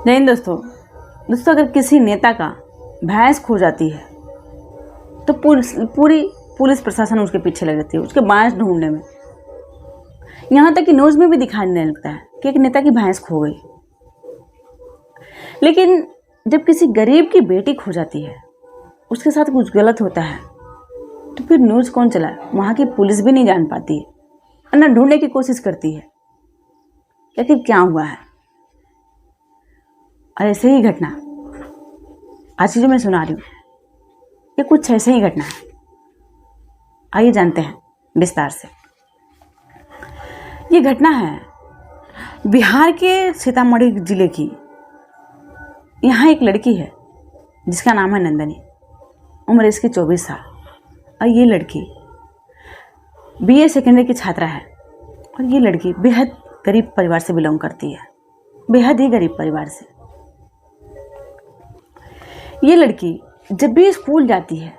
नहीं दोस्तों अगर किसी नेता का भैंस खो जाती है तो पूरी पुलिस प्रशासन उसके पीछे लग जाती है उसके भैंस ढूंढने में। यहाँ तक कि न्यूज़ में भी दिखाने लगता है कि एक नेता की भैंस खो गई। लेकिन जब किसी गरीब की बेटी खो जाती है, उसके साथ कुछ गलत होता है, तो फिर न्यूज़ कौन चलाए? वहाँ की पुलिस भी नहीं जान पाती है और न ढूंढने की कोशिश करती है कि आखिर क्या हुआ है। और ऐसे ही घटना आज जो मैं सुना रही हूँ, ये कुछ ऐसे ही घटना है। आइए जानते हैं विस्तार से। ये घटना है बिहार के सीतामढ़ी जिले की। यहाँ एक लड़की है जिसका नाम है नंदनी। उम्र इसकी 24 साल। और ये लड़की BA सेकेंडरी की छात्रा है। और ये लड़की बेहद गरीब परिवार से बिलोंग करती है, बेहद ही गरीब परिवार से। ये लड़की जब भी स्कूल जाती है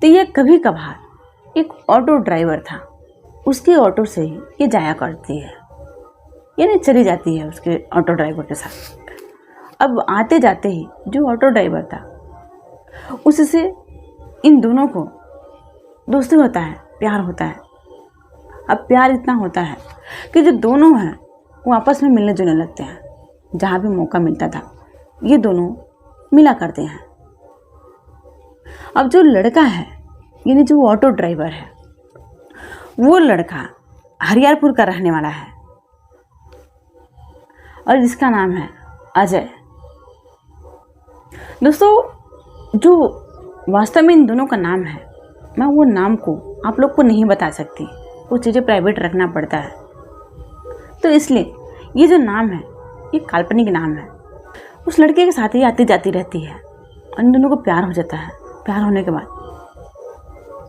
तो ये कभी कभार एक ऑटो ड्राइवर था, उसके ऑटो से ही ये जाया करती है, यानी चली जाती है उसके ऑटो ड्राइवर के साथ। अब आते जाते ही जो ऑटो ड्राइवर था उससे इन दोनों को दोस्ती होता है, प्यार होता है। अब प्यार इतना होता है कि जो दोनों हैं वो आपस में मिलने जुलने लगते हैं। जहाँ भी मौका मिलता था ये दोनों मिला करते हैं। अब जो लड़का है यानी जो ऑटो ड्राइवर है, वो लड़का हरियारपुर का रहने वाला है और जिसका नाम है अजय। दोस्तों जो वास्तव में इन दोनों का नाम है, मैं वो नाम को आप लोग को नहीं बता सकती, वो चीज़ें प्राइवेट रखना पड़ता है। तो इसलिए ये जो नाम है ये काल्पनिक नाम है। उस लड़के के साथ ही आती जाती रहती है और इन दोनों को प्यार हो जाता है। प्यार होने के बाद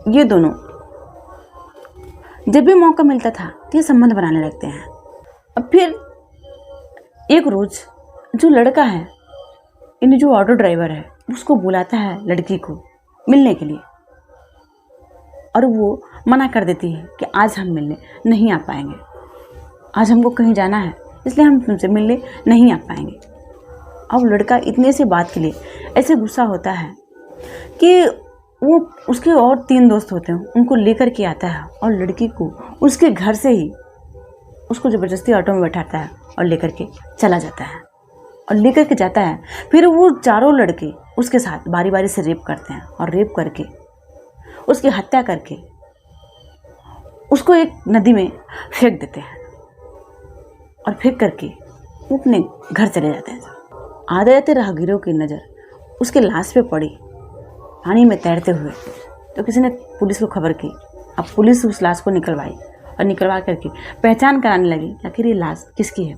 ये दोनों जब भी मौका मिलता था तो ये संबंध बनाने लगते हैं। अब फिर एक रोज़ जो लड़का है इन जो ऑटो ड्राइवर है उसको बुलाता है लड़की को मिलने के लिए, और वो मना कर देती है कि आज हम मिलने नहीं आ पाएंगे, आज हमको कहीं जाना है इसलिए हम तुमसे मिलने नहीं आ पाएंगे। अब लड़का इतने से बात के लिए ऐसे गुस्सा होता है कि वो उसके और 3 दोस्त होते हैं उनको लेकर के आता है और लड़की को उसके घर से ही उसको ज़बरदस्ती ऑटो में बैठाता है और लेकर के चला जाता है। और लेकर के जाता है, फिर वो चारों लड़के उसके साथ बारी बारी से रेप करते हैं और रेप करके उसकी हत्या करके उसको एक नदी में फेंक देते हैं। और फेंक करके वो अपने घर चले जाते हैं। आते जाते राहगीरों की नज़र उसके लाश पे पड़ी पानी में तैरते हुए, तो किसी ने पुलिस को खबर की। अब पुलिस उस लाश को निकलवाई और निकलवा करके पहचान कराने लगी कि आखिर ये लाश किसकी है।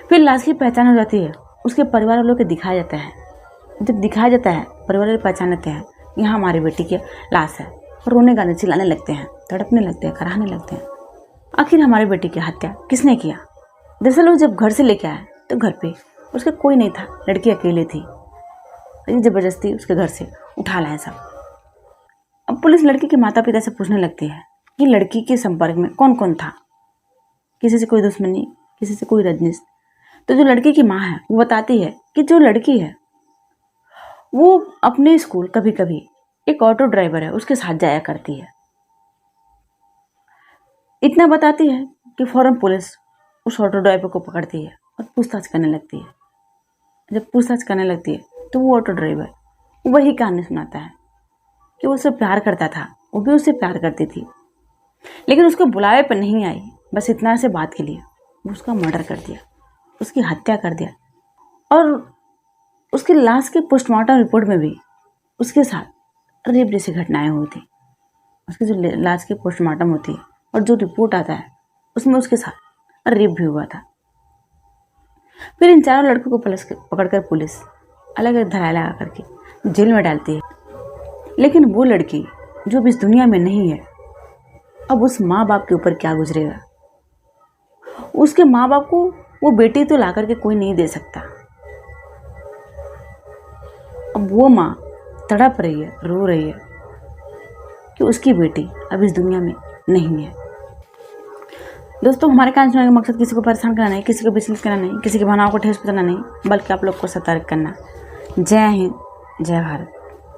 फिर लाश की पहचान हो जाती है, उसके परिवार वालों को दिखाया जाता है। जब दिखाया जाता है परिवार वाले पहचान लेते हैं यहाँ हमारी बेटी की लाश है, और रोने गाने चिल्लाने लगते हैं, तड़पने लगते हैं, कराहने लगते हैं। आखिर हमारी बेटी की हत्या किसने किया? दरअसल वो जब घर से लेके आए तो घर पे उसका कोई नहीं था, लड़की अकेले थी। ज़बरदस्ती उसके घर से उठा लाए सब। अब पुलिस लड़की के माता पिता से पूछने लगती है कि लड़की के संपर्क में कौन कौन था, किसी से कोई दुश्मनी, किसी से कोई रंजिश। तो जो लड़की की माँ है वो बताती है कि जो लड़की है वो अपने स्कूल कभी कभी एक ऑटो ड्राइवर है उसके साथ जाया करती है। इतना बताती है कि फौरन पुलिस उस ऑटो ड्राइवर को पकड़ती है और पूछताछ करने लगती है। जब पूछताछ करने लगती है तो वो ऑटो ड्राइवर वही कहानी सुनाता है कि वो उससे प्यार करता था, वो भी उससे प्यार करती थी, लेकिन उसको बुलावे पर नहीं आई। बस इतना से बात के लिए वो उसका मर्डर कर दिया, उसकी हत्या कर दिया। और उसकी लाश के पोस्टमार्टम रिपोर्ट में भी उसके साथ रेप जैसी घटनाएं हुई थी। उसकी जो लाश की पोस्टमार्टम होती है और जो रिपोर्ट आता है उसमें उसके साथ रेप भी हुआ था। फिर इन चारों लड़कों को पकड़कर पुलिस अलग अलग धराया लगा करके जेल में डालती है। लेकिन वो लड़की जो अब इस दुनिया में नहीं है, अब उस माँ बाप के ऊपर क्या गुजरेगा? उसके माँ बाप को वो बेटी तो ला करके कोई नहीं दे सकता। अब वो माँ तड़प रही है, रो रही है कि उसकी बेटी अब इस दुनिया में नहीं है। दोस्तों, हमारे कहानी सुनाने का मकसद किसी को परेशान करना नहीं, किसी को विचलित करना नहीं, किसी की भावनाओं को ठेस पहुंचाना नहीं, बल्कि आप लोग को सतर्क करना। जय हिंद, जय भारत।